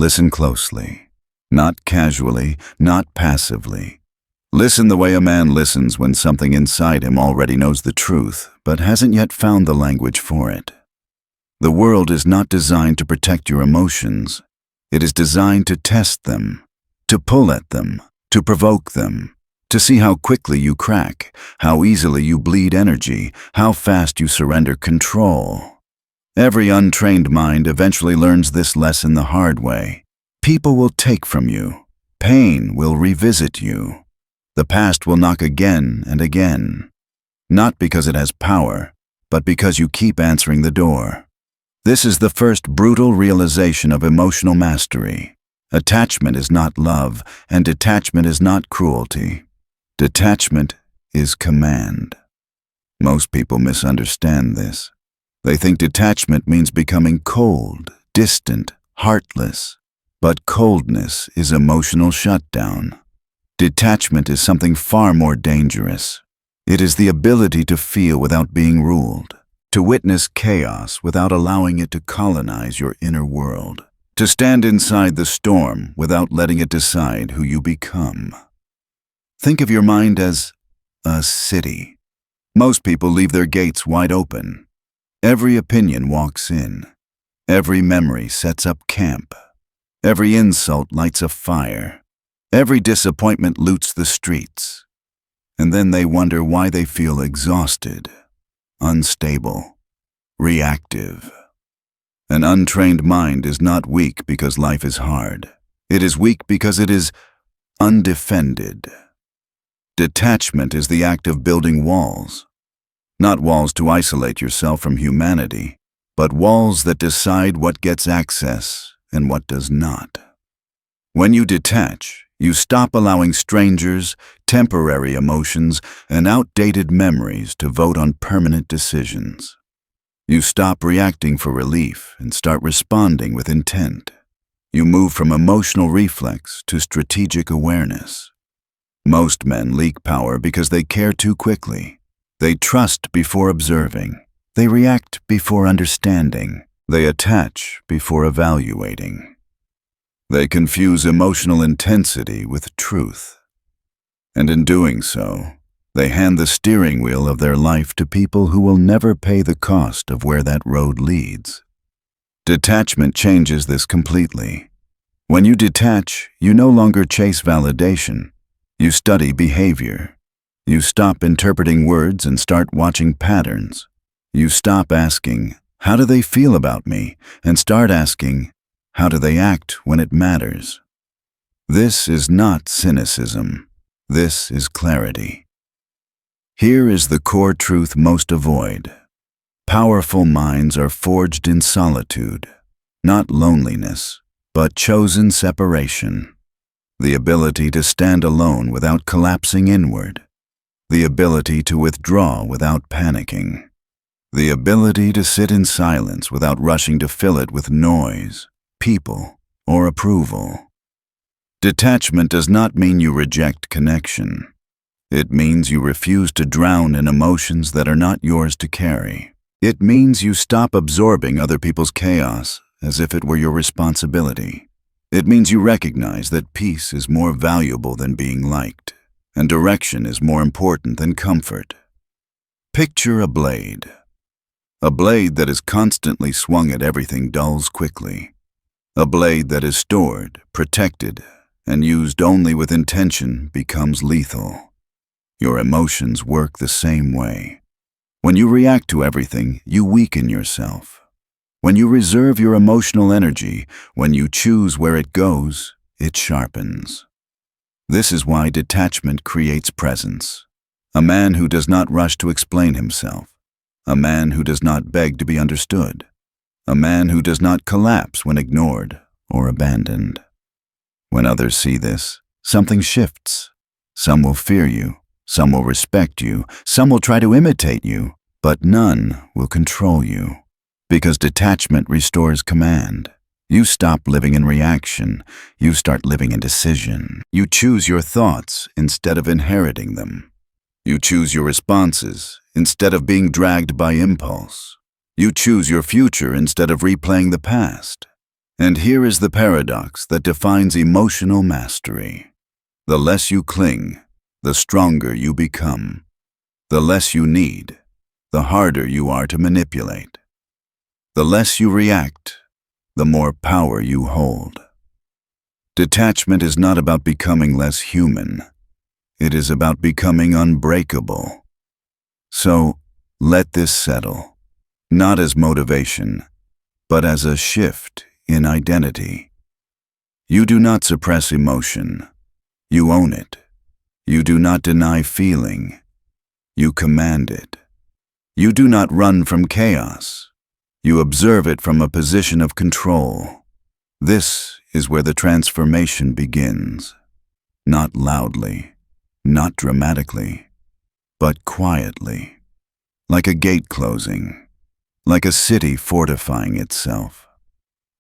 Listen closely. Not casually, not passively. Listen the way a man listens when something inside him already knows the truth, but hasn't yet found the language for it. The world is not designed to protect your emotions. It is designed to test them, to pull at them, to provoke them, to see how quickly you crack, how easily you bleed energy, how fast you surrender control. Every untrained mind eventually learns this lesson the hard way. People will take from you. Pain will revisit you. The past will knock again and again. Not because it has power, but because you keep answering the door. This is the first brutal realization of emotional mastery. Attachment is not love, and detachment is not cruelty. Detachment is command. Most people misunderstand this. They think detachment means becoming cold, distant, heartless. But coldness is emotional shutdown. Detachment is something far more dangerous. It is the ability to feel without being ruled, to witness chaos without allowing it to colonize your inner world, to stand inside the storm without letting it decide who you become. Think of your mind as a city. Most people leave their gates wide open. Every opinion walks in. Every memory sets up camp. Every insult lights a fire. Every disappointment loots the streets. And then they wonder why they feel exhausted, unstable, reactive. An untrained mind is not weak because life is hard. It is weak because it is undefended. Detachment is the act of building walls. Not walls to isolate yourself from humanity, but walls that decide what gets access and what does not. When you detach, you stop allowing strangers, temporary emotions, and outdated memories to vote on permanent decisions. You stop reacting for relief and start responding with intent. You move from emotional reflex to strategic awareness. Most men leak power because they care too quickly. They trust before observing. They react before understanding. They attach before evaluating. They confuse emotional intensity with truth. And in doing so, they hand the steering wheel of their life to people who will never pay the cost of where that road leads. Detachment changes this completely. When you detach, you no longer chase validation. You study behavior. You stop interpreting words and start watching patterns. You stop asking, "How do they feel about me?" and start asking, "How do they act when it matters?" This is not cynicism. This is clarity. Here is the core truth most avoid. Powerful minds are forged in solitude, not loneliness, but chosen separation. The ability to stand alone without collapsing inward. The ability to withdraw without panicking. The ability to sit in silence without rushing to fill it with noise, people, or approval. Detachment does not mean you reject connection. It means you refuse to drown in emotions that are not yours to carry. It means you stop absorbing other people's chaos as if it were your responsibility. It means you recognize that peace is more valuable than being liked, and direction is more important than comfort. Picture a blade. A blade that is constantly swung at everything dulls quickly. A blade that is stored, protected, and used only with intention becomes lethal. Your emotions work the same way. When you react to everything, you weaken yourself. When you reserve your emotional energy, when you choose where it goes, it sharpens. This is why detachment creates presence. A man who does not rush to explain himself. A man who does not beg to be understood. A man who does not collapse when ignored or abandoned. When others see this, something shifts. Some will fear you, some will respect you, some will try to imitate you, but none will control you. Because detachment restores command. You stop living in reaction. You start living in decision. You choose your thoughts instead of inheriting them. You choose your responses instead of being dragged by impulse. You choose your future instead of replaying the past. And here is the paradox that defines emotional mastery. The less you cling, the stronger you become. The less you need, the harder you are to manipulate. The less you react, the more power you hold. Detachment is not about becoming less human. It is about becoming unbreakable. So, let this settle, not as motivation, but as a shift in identity. You do not suppress emotion. You own it. You do not deny feeling. You command it. You do not run from chaos. You observe it from a position of control. This is where the transformation begins. Not loudly, not dramatically, but quietly. Like a gate closing. Like a city fortifying itself.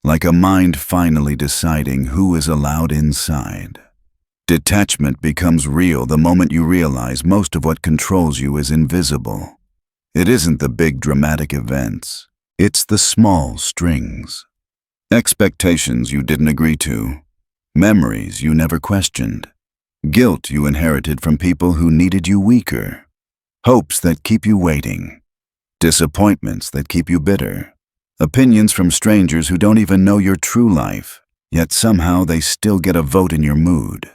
Like a mind finally deciding who is allowed inside. Detachment becomes real the moment you realize most of what controls you is invisible. It isn't the big dramatic events. It's the small strings. Expectations you didn't agree to. Memories you never questioned. Guilt you inherited from people who needed you weaker. Hopes that keep you waiting. Disappointments that keep you bitter. Opinions from strangers who don't even know your true life, yet somehow they still get a vote in your mood.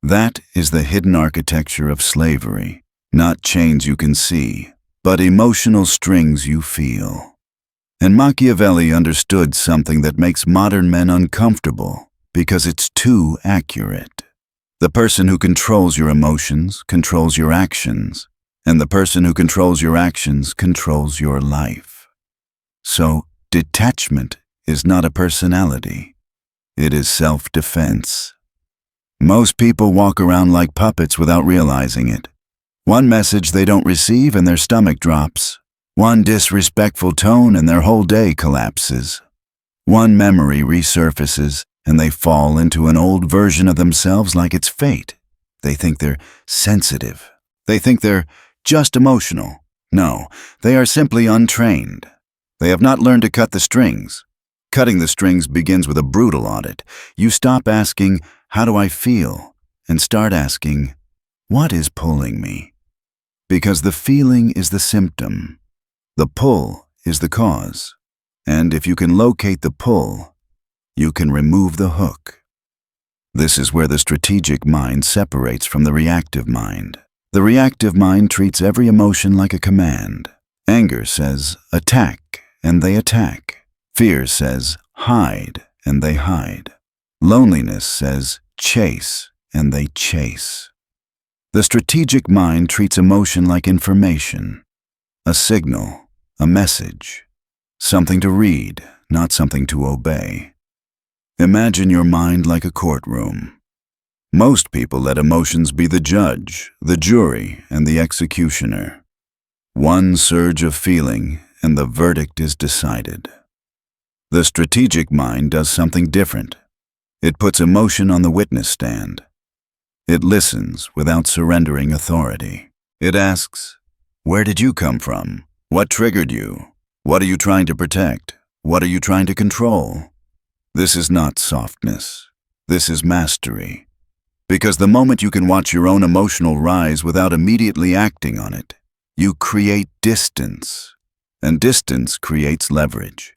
That is the hidden architecture of slavery, not chains you can see, but emotional strings you feel. And Machiavelli understood something that makes modern men uncomfortable because it's too accurate. The person who controls your emotions controls your actions, and the person who controls your actions controls your life. So, detachment is not a personality. It is self-defense. Most people walk around like puppets without realizing it. One message they don't receive and their stomach drops. One disrespectful tone and their whole day collapses. One memory resurfaces and they fall into an old version of themselves like it's fate. They think they're sensitive. They think they're just emotional. No, they are simply untrained. They have not learned to cut the strings. Cutting the strings begins with a brutal audit. You stop asking, "How do I feel?" and start asking, "What is pulling me?" Because the feeling is the symptom. The pull is the cause. And if you can locate the pull, you can remove the hook. This is where the strategic mind separates from the reactive mind. The reactive mind treats every emotion like a command. Anger says, "Attack," and they attack. Fear says, "Hide," and they hide. Loneliness says, "Chase," and they chase. The strategic mind treats emotion like information, a signal, a message, something to read, not something to obey. Imagine your mind like a courtroom. Most people let emotions be the judge, the jury, and the executioner. One surge of feeling, and the verdict is decided. The strategic mind does something different. It puts emotion on the witness stand. It listens without surrendering authority. It asks, "Where did you come from? What triggered you? What are you trying to protect? What are you trying to control?" This is not softness. This is mastery. Because the moment you can watch your own emotional rise without immediately acting on it, you create distance. And distance creates leverage.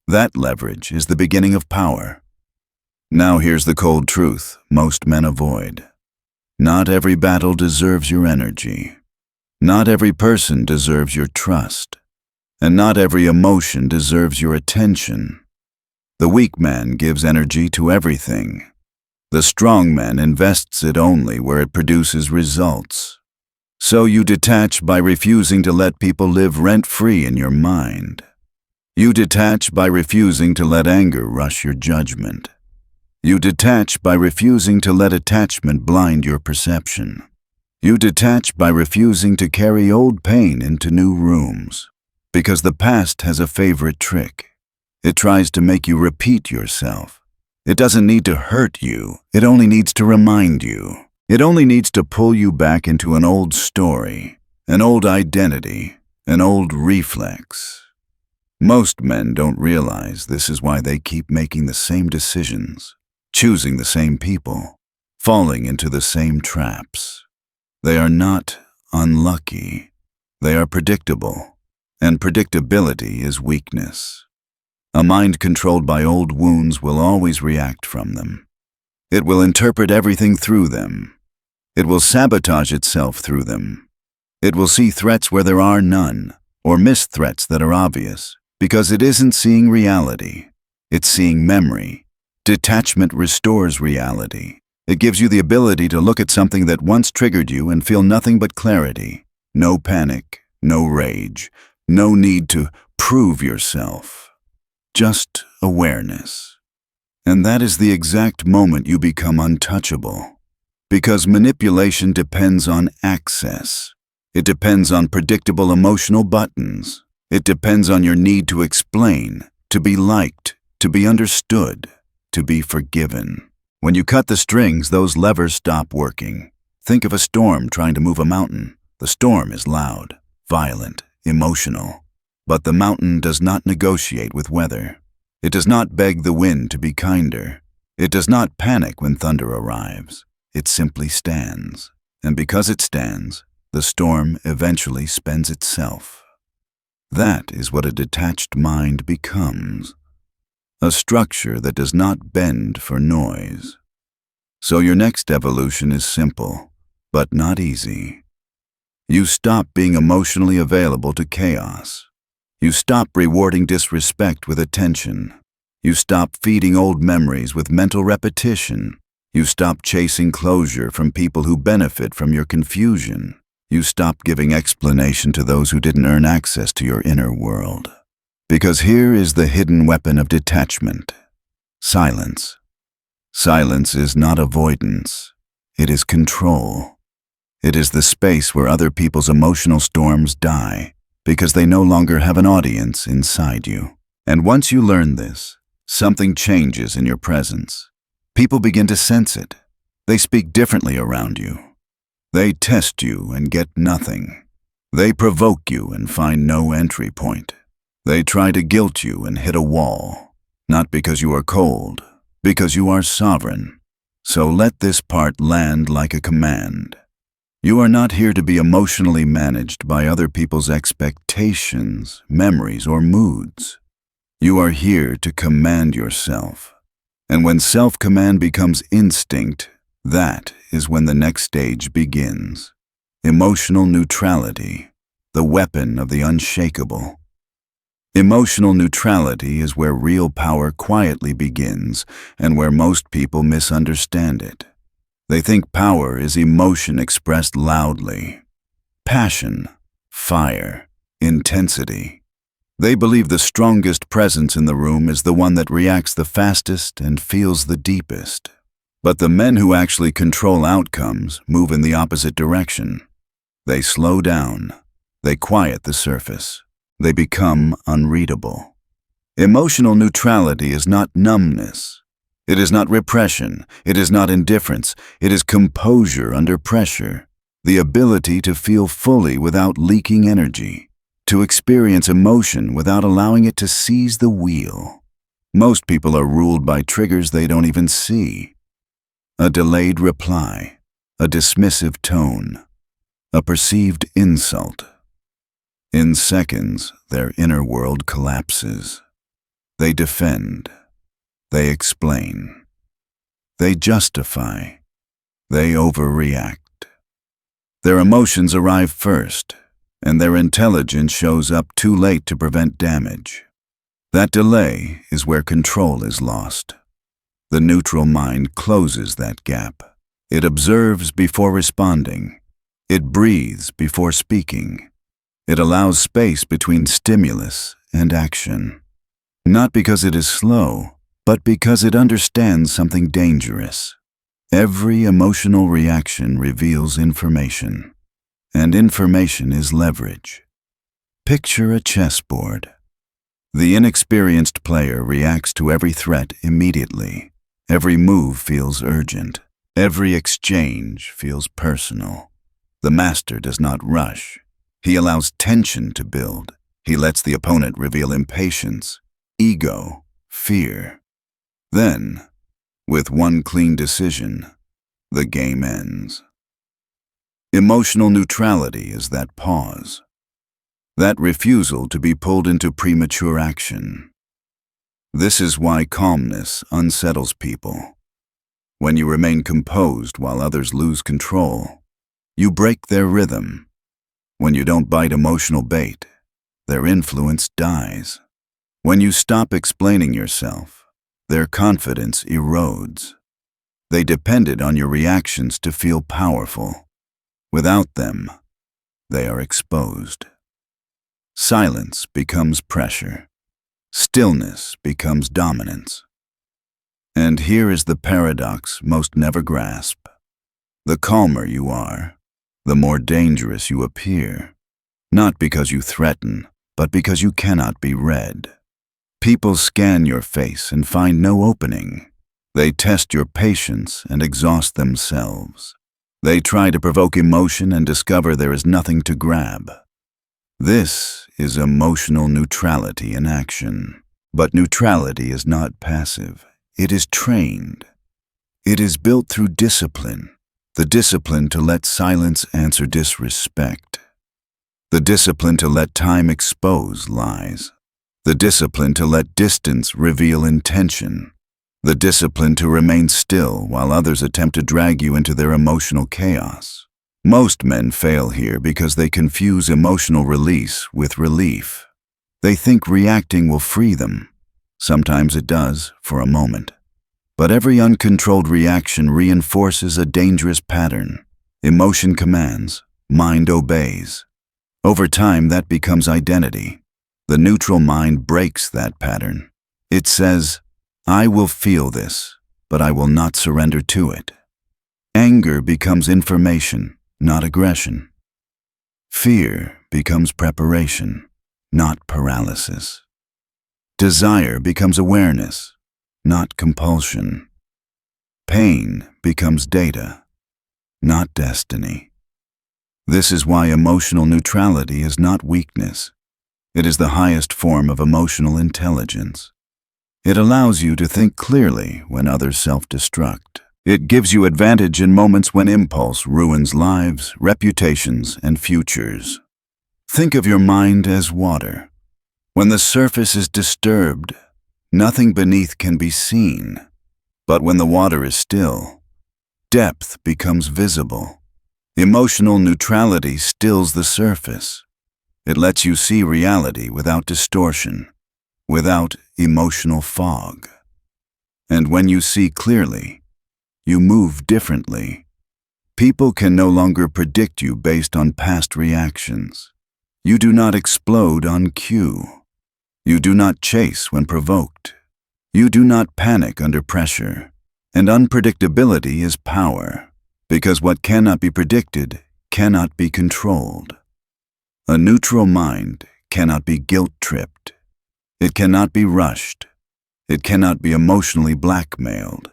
That leverage is the beginning of power. Now here's the cold truth most men avoid. Not every battle deserves your energy. Not every person deserves your trust. And not every emotion deserves your attention. The weak man gives energy to everything. The strong man invests it only where it produces results. So you detach by refusing to let people live rent-free in your mind. You detach by refusing to let anger rush your judgment. You detach by refusing to let attachment blind your perception. You detach by refusing to carry old pain into new rooms. Because the past has a favorite trick. It tries to make you repeat yourself. It doesn't need to hurt you. It only needs to remind you. It only needs to pull you back into an old story, an old identity, an old reflex. Most men don't realize this is why they keep making the same decisions, choosing the same people, falling into the same traps. They are not unlucky. They are predictable, and predictability is weakness. A mind controlled by old wounds will always react from them. It will interpret everything through them. It will sabotage itself through them. It will see threats where there are none, or miss threats that are obvious, because it isn't seeing reality. It's seeing memory. Detachment restores reality. It gives you the ability to look at something that once triggered you and feel nothing but clarity. No panic, no rage, no need to prove yourself. Just awareness. And that is the exact moment you become untouchable. Because manipulation depends on access. It depends on predictable emotional buttons. It depends on your need to explain, to be liked, to be understood, to be forgiven. When you cut the strings, those levers stop working. Think of a storm trying to move a mountain. The storm is loud, violent, emotional. But the mountain does not negotiate with weather. It does not beg the wind to be kinder. It does not panic when thunder arrives. It simply stands. And because it stands, the storm eventually spends itself. That is what a detached mind becomes. A structure that does not bend for noise. So your next evolution is simple, but not easy. You stop being emotionally available to chaos. You stop rewarding disrespect with attention. You stop feeding old memories with mental repetition. You stop chasing closure from people who benefit from your confusion. You stop giving explanation to those who didn't earn access to your inner world. Because here is the hidden weapon of detachment: silence. Silence is not avoidance. It is control. It is the space where other people's emotional storms die, because they no longer have an audience inside you. And once you learn this, something changes in your presence. People begin to sense it. They speak differently around you. They test you and get nothing. They provoke you and find no entry point. They try to guilt you and hit a wall, not because you are cold, because you are sovereign. So let this part land like a command. You are not here to be emotionally managed by other people's expectations, memories, or moods. You are here to command yourself. And when self-command becomes instinct, that is when the next stage begins. Emotional neutrality, the weapon of the unshakable. Emotional neutrality is where real power quietly begins and where most people misunderstand it. They think power is emotion expressed loudly. Passion, fire, intensity. They believe the strongest presence in the room is the one that reacts the fastest and feels the deepest. But the men who actually control outcomes move in the opposite direction. They slow down. They quiet the surface. They become unreadable. Emotional neutrality is not numbness. It is not repression. It is not indifference. It is composure under pressure. The ability to feel fully without leaking energy. To experience emotion without allowing it to seize the wheel. Most people are ruled by triggers they don't even see. A delayed reply. A dismissive tone. A perceived insult. In seconds, their inner world collapses. They defend. They explain. They justify. They overreact. Their emotions arrive first, and their intelligence shows up too late to prevent damage. That delay is where control is lost. The neutral mind closes that gap. It observes before responding. It breathes before speaking. It allows space between stimulus and action. Not because it is slow, but because it understands something dangerous. Every emotional reaction reveals information, and information is leverage. Picture a chessboard. The inexperienced player reacts to every threat immediately. Every move feels urgent. Every exchange feels personal. The master does not rush. He allows tension to build. He lets the opponent reveal impatience, ego, fear. Then, with one clean decision, the game ends. Emotional neutrality is that pause, that refusal to be pulled into premature action. This is why calmness unsettles people. When you remain composed while others lose control, you break their rhythm. When you don't bite emotional bait, their influence dies. When you stop explaining yourself, their confidence erodes. They depended on your reactions to feel powerful. Without them, they are exposed. Silence becomes pressure. Stillness becomes dominance. And here is the paradox most never grasp. The calmer you are, the more dangerous you appear. Not because you threaten, but because you cannot be read. People scan your face and find no opening. They test your patience and exhaust themselves. They try to provoke emotion and discover there is nothing to grab. This is emotional neutrality in action. But neutrality is not passive. It is trained. It is built through discipline. The discipline to let silence answer disrespect. The discipline to let time expose lies. The discipline to let distance reveal intention. The discipline to remain still while others attempt to drag you into their emotional chaos. Most men fail here because they confuse emotional release with relief. They think reacting will free them. Sometimes it does, for a moment. But every uncontrolled reaction reinforces a dangerous pattern. Emotion commands, mind obeys. Over time, that becomes identity. The neutral mind breaks that pattern. It says, I will feel this, but I will not surrender to it. Anger becomes information, not aggression. Fear becomes preparation, not paralysis. Desire becomes awareness, not compulsion. Pain becomes data, not destiny. This is why emotional neutrality is not weakness. It is the highest form of emotional intelligence. It allows you to think clearly when others self-destruct. It gives you advantage in moments when impulse ruins lives, reputations, and futures. Think of your mind as water. When the surface is disturbed, nothing beneath can be seen. But when the water is still, depth becomes visible. Emotional neutrality stills the surface. It lets you see reality without distortion, without emotional fog. And when you see clearly, you move differently. People can no longer predict you based on past reactions. You do not explode on cue. You do not chase when provoked. You do not panic under pressure. And unpredictability is power, because what cannot be predicted cannot be controlled. A neutral mind cannot be guilt-tripped. It cannot be rushed. It cannot be emotionally blackmailed.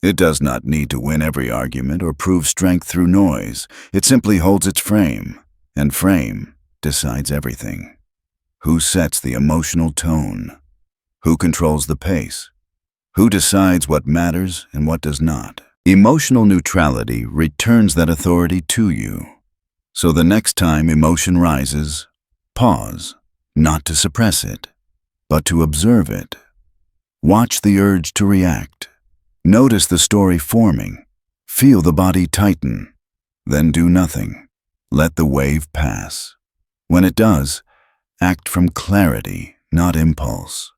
It does not need to win every argument or prove strength through noise. It simply holds its frame, and frame decides everything. Who sets the emotional tone? Who controls the pace? Who decides what matters and what does not? Emotional neutrality returns that authority to you. So the next time emotion rises, pause, not to suppress it, but to observe it. Watch the urge to react. Notice the story forming. Feel the body tighten. Then do nothing. Let the wave pass. When it does, act from clarity, not impulse.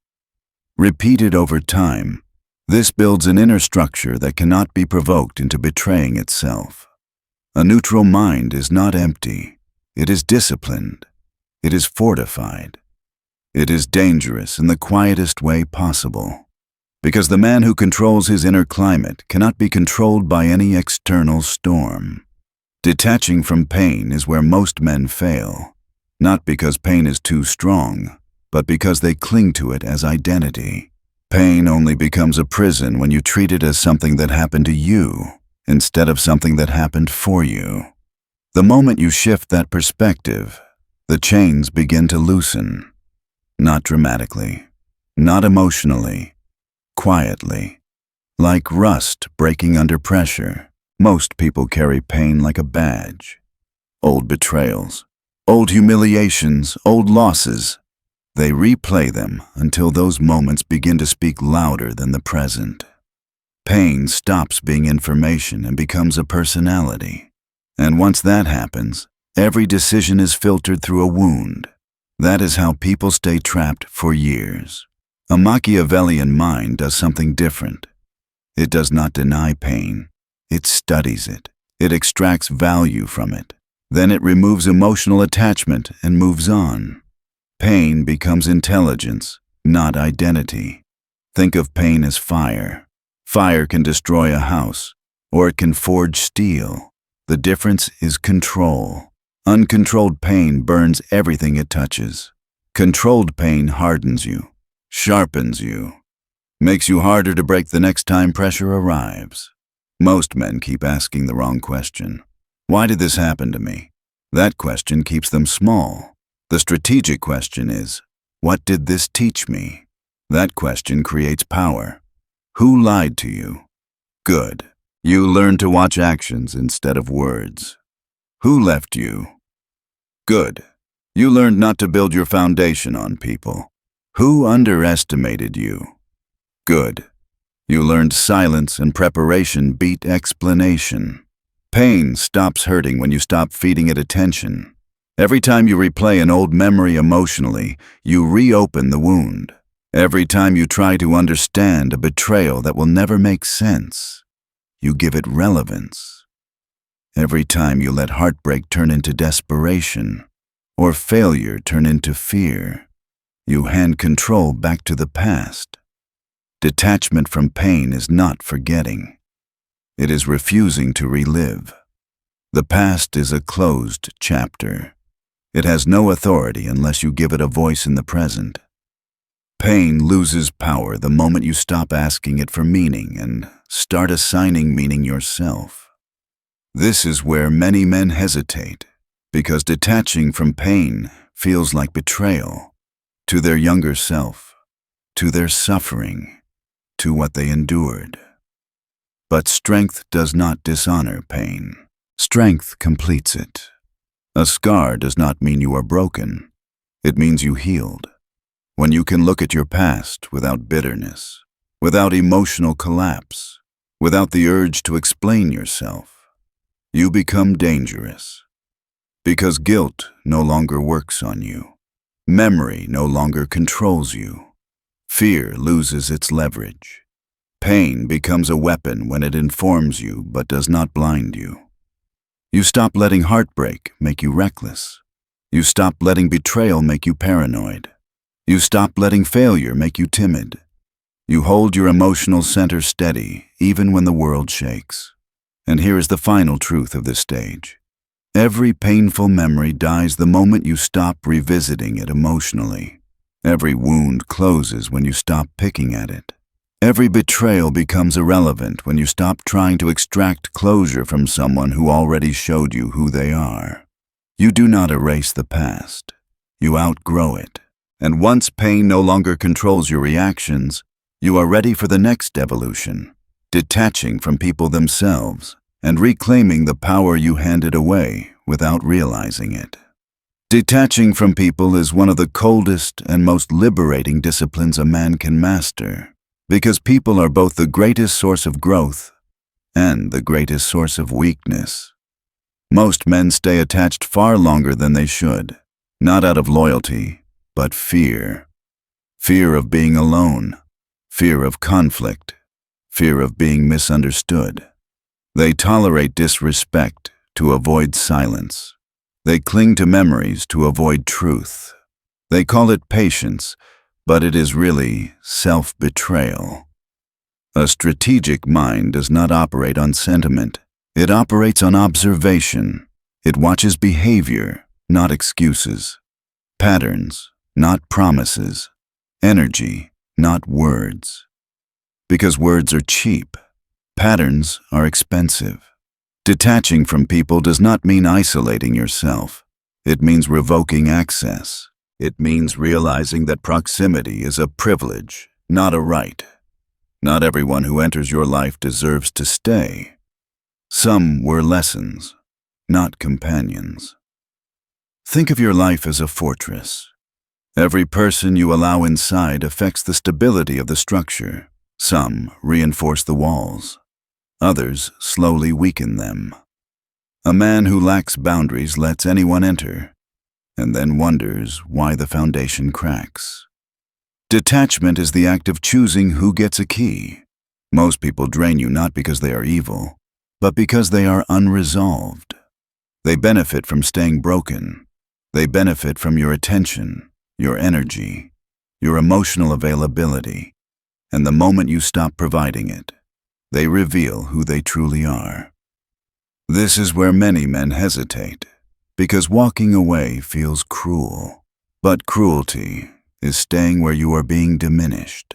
Repeated over time, this builds an inner structure that cannot be provoked into betraying itself. A neutral mind is not empty. It is disciplined. It is fortified. It is dangerous in the quietest way possible. Because the man who controls his inner climate cannot be controlled by any external storm. Detaching from pain is where most men fail, not because pain is too strong, but because they cling to it as identity. Pain only becomes a prison when you treat it as something that happened to you, instead of something that happened for you. The moment you shift that perspective, The chains begin to loosen, not dramatically, not emotionally, quietly. Like rust breaking under pressure, most people carry pain like a badge. Old betrayals, old humiliations, old losses. They replay them until those moments begin to speak louder than the present. Pain stops being information and becomes a personality. And once that happens, every decision is filtered through a wound. That is how people stay trapped for years. A Machiavellian mind does something different. It does not deny pain. It studies it. It extracts value from it. Then it removes emotional attachment and moves on. Pain becomes intelligence, not identity. Think of pain as fire. Fire can destroy a house, or it can forge steel. The difference is control. Uncontrolled pain burns everything it touches. Controlled pain hardens you, sharpens you, makes you harder to break the next time pressure arrives. Most men keep asking the wrong question. Why did this happen to me? That question keeps them small. The strategic question is, what did this teach me? That question creates power. Who lied to you? Good. You learned to watch actions instead of words. Who left you? Good. You learned not to build your foundation on people. Who underestimated you? Good. You learned silence and preparation beat explanation. Pain stops hurting when you stop feeding it attention. Every time you replay an old memory emotionally, you reopen the wound. Every time you try to understand a betrayal that will never make sense, you give it relevance. Every time you let heartbreak turn into desperation, or failure turn into fear, you hand control back to the past. Detachment from pain is not forgetting. It is refusing to relive. The past is a closed chapter. It has no authority unless you give it a voice in the present. Pain loses power the moment you stop asking it for meaning and start assigning meaning yourself. This is where many men hesitate, because detaching from pain feels like betrayal to their younger self, to their suffering, to what they endured. But strength does not dishonor pain. Strength completes it. A scar does not mean you are broken. It means you healed. When you can look at your past without bitterness, without emotional collapse, without the urge to explain yourself, you become dangerous. Because guilt no longer works on you. Memory no longer controls you. Fear loses its leverage. Pain becomes a weapon when it informs you but does not blind you. You stop letting heartbreak make you reckless. You stop letting betrayal make you paranoid. You stop letting failure make you timid. You hold your emotional center steady even when the world shakes. And here is the final truth of this stage. Every painful memory dies the moment you stop revisiting it emotionally. Every wound closes when you stop picking at it. Every betrayal becomes irrelevant when you stop trying to extract closure from someone who already showed you who they are. You do not erase the past. You outgrow it. And once pain no longer controls your reactions, you are ready for the next evolution, detaching from people themselves and reclaiming the power you handed away without realizing it. Detaching from people is one of the coldest and most liberating disciplines a man can master, because people are both the greatest source of growth and the greatest source of weakness. Most men stay attached far longer than they should, not out of loyalty, but fear. Fear of being alone, fear of conflict, fear of being misunderstood. They tolerate disrespect to avoid silence. They cling to memories to avoid truth. They call it patience, but it is really self-betrayal. A strategic mind does not operate on sentiment. It operates on observation. It watches behavior, not excuses. Patterns, not promises. Energy, not words. Because words are cheap. Patterns are expensive. Detaching from people does not mean isolating yourself. It means revoking access. It means realizing that proximity is a privilege, not a right. Not everyone who enters your life deserves to stay. Some were lessons, not companions. Think of your life as a fortress. Every person you allow inside affects the stability of the structure. Some reinforce the walls. Others slowly weaken them. A man who lacks boundaries lets anyone enter, and then wonders why the foundation cracks. Detachment is the act of choosing who gets a key. Most people drain you not because they are evil, but because they are unresolved. They benefit from staying broken. They benefit from your attention, your energy, your emotional availability, and the moment you stop providing it, they reveal who they truly are. This is where many men hesitate, because walking away feels cruel. But cruelty is staying where you are being diminished.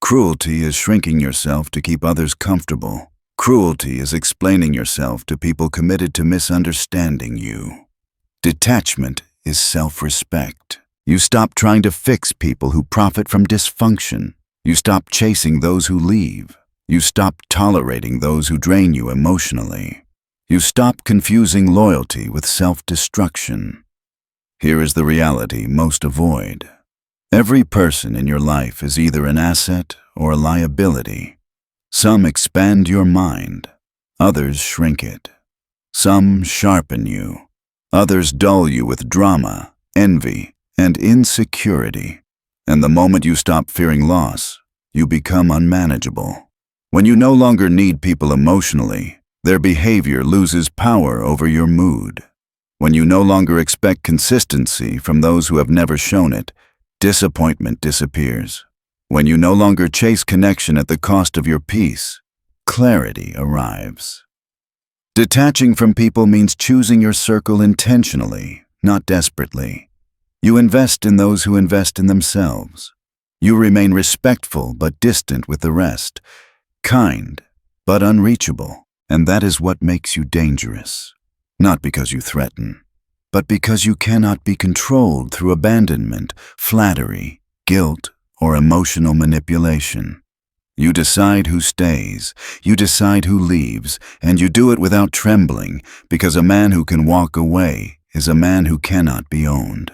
Cruelty is shrinking yourself to keep others comfortable. Cruelty is explaining yourself to people committed to misunderstanding you. Detachment is self-respect. You stop trying to fix people who profit from dysfunction. You stop chasing those who leave. You stop tolerating those who drain you emotionally. You stop confusing loyalty with self-destruction. Here is the reality most avoid. Every person in your life is either an asset or a liability. Some expand your mind. Others shrink it. Some sharpen you. Others dull you with drama, envy, and insecurity. And the moment you stop fearing loss, you become unmanageable. When you no longer need people emotionally, their behavior loses power over your mood. When you no longer expect consistency from those who have never shown it, disappointment disappears. When you no longer chase connection at the cost of your peace, clarity arrives. Detaching from people means choosing your circle intentionally, not desperately. You invest in those who invest in themselves. You remain respectful but distant with the rest, kind but unreachable. And that is what makes you dangerous. Not because you threaten, but because you cannot be controlled through abandonment, flattery, guilt, or emotional manipulation. You decide who stays, you decide who leaves, and you do it without trembling, because a man who can walk away is a man who cannot be owned.